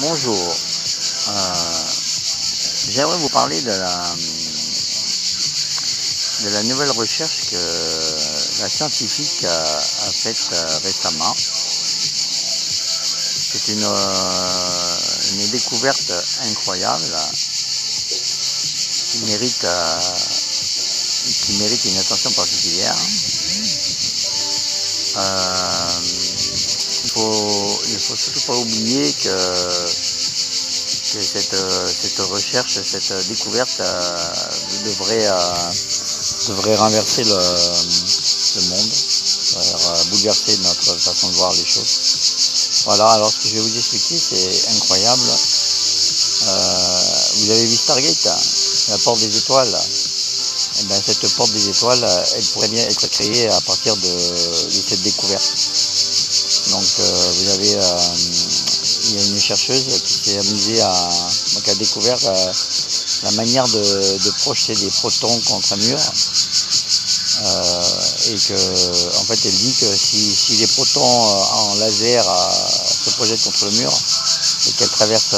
Bonjour. Euh, J'aimerais vous parler de la nouvelle recherche que la scientifique a faite récemment. C'est une découverte incroyable qui mérite, qui mérite une attention particulière. Euh, il faut surtout pas oublier que cette recherche, cette découverte devrait renverser le monde, bouleverser notre façon de voir les choses. Voilà, alors ce que je vais vous expliquer, c'est incroyable. Vous avez vu Stargate, la porte des étoiles. Et bien, cette porte des étoiles, elle pourrait bien être créée à partir de cette découverte. Donc il y a une chercheuse qui s'est amusée à découvrir la manière de projeter des protons contre un mur. Et que en fait elle dit que si les protons en laser se projettent contre le mur et qu'elles traversent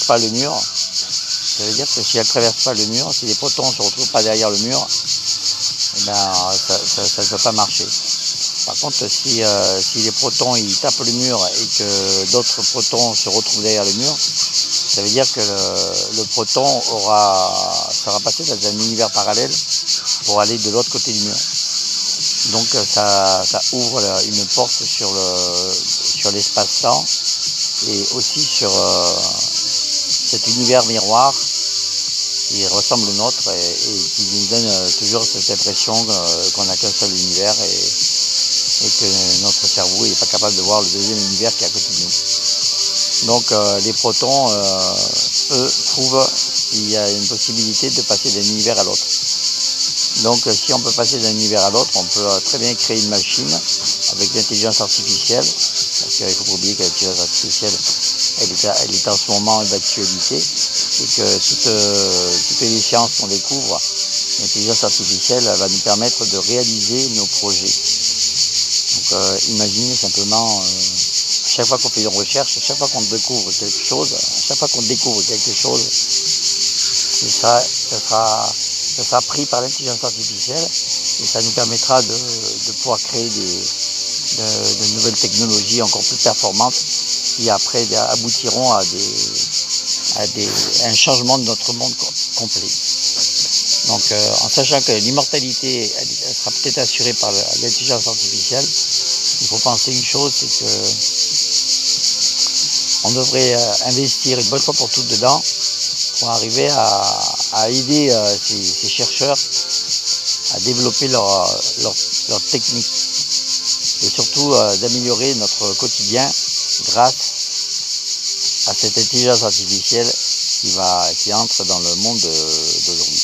pas le mur, ça veut dire que si elles traversent pas le mur, si les protons ne se retrouvent pas derrière le mur, eh ben, ça ne peut pas marcher. Par contre, si les protons ils tapent le mur et que d'autres protons se retrouvent derrière le mur, ça veut dire que le proton sera passé dans un univers parallèle pour aller de l'autre côté du mur. Donc ça ouvre une porte sur l'espace-temps et aussi sur cet univers miroir qui ressemble au nôtre et qui nous donne toujours cette impression qu'on n'a qu'un seul univers et que notre cerveau n'est pas capable de voir le deuxième univers qui est à côté de nous. Donc les protons, eux, trouvent qu'il y a une possibilité de passer d'un univers à l'autre. Donc si on peut passer d'un univers à l'autre, on peut très bien créer une machine avec l'intelligence artificielle, parce qu'il ne faut pas oublier que l'intelligence artificielle, elle est en ce moment d'actualité, et que toutes les sciences qu'on découvre, l'intelligence artificielle va nous permettre de réaliser nos projets. Donc imaginez simplement, chaque fois qu'on fait une recherche, chaque fois qu'on découvre quelque chose, ça sera pris par l'intelligence artificielle et ça nous permettra de pouvoir créer de nouvelles technologies encore plus performantes qui après aboutiront à un changement de notre monde complet. Donc en sachant que l'immortalité elle sera peut-être assurée par l'intelligence artificielle, il faut penser une chose, c'est que on devrait investir une bonne fois pour toutes dedans pour arriver à aider ces chercheurs à développer leur technique et surtout d'améliorer notre quotidien grâce à cette intelligence artificielle qui entre dans le monde d'aujourd'hui.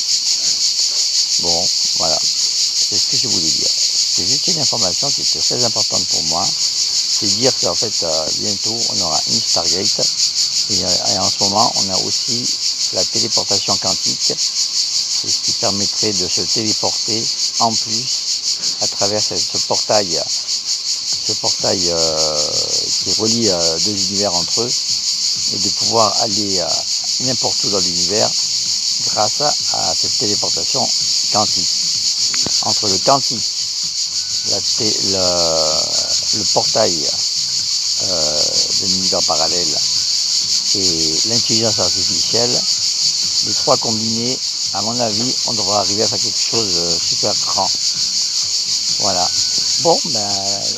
Bon, voilà, c'est ce que je voulais dire. C'est juste une information qui était très importante pour moi. C'est dire qu'en fait, bientôt, on aura une Stargate. Et en ce moment, on a aussi la téléportation quantique. C'est ce qui permettrait de se téléporter en plus à travers ce portail qui relie deux univers entre eux et de pouvoir aller n'importe où dans l'univers grâce à cette téléportation quantique. Entre le quantique, le portail de l'univers parallèle et l'intelligence artificielle, les trois combinés, à mon avis, on devra arriver à faire quelque chose de super grand. Voilà. Bon,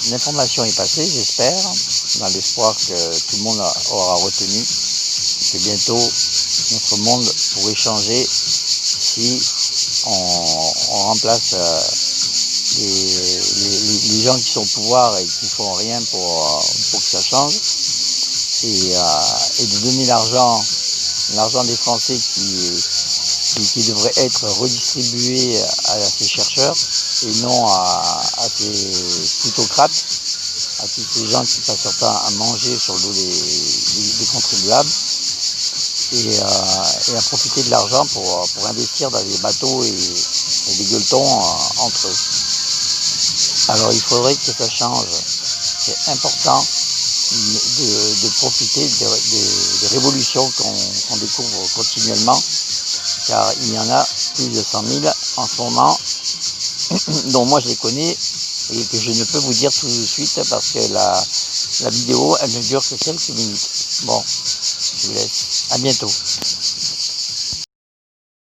l'information est passée, j'espère, dans l'espoir que tout le monde aura retenu que bientôt notre monde pourrait changer si on remplace les gens qui sont au pouvoir et qui font rien pour que ça change et de donner l'argent des Français qui devrait être redistribué à ces chercheurs et non à ces plutocrates, à tous ces gens qui passent leur temps à manger sur le dos des contribuables et à profiter de l'argent pour investir dans des bateaux et des gueuletons entre eux. Alors il faudrait que ça change. C'est important de profiter des révolutions qu'on découvre continuellement, car il y en a plus de 100 000 en ce moment, dont moi je les connais et que je ne peux vous dire tout de suite parce que la vidéo elle ne dure que quelques minutes. Bon, je vous laisse, à bientôt.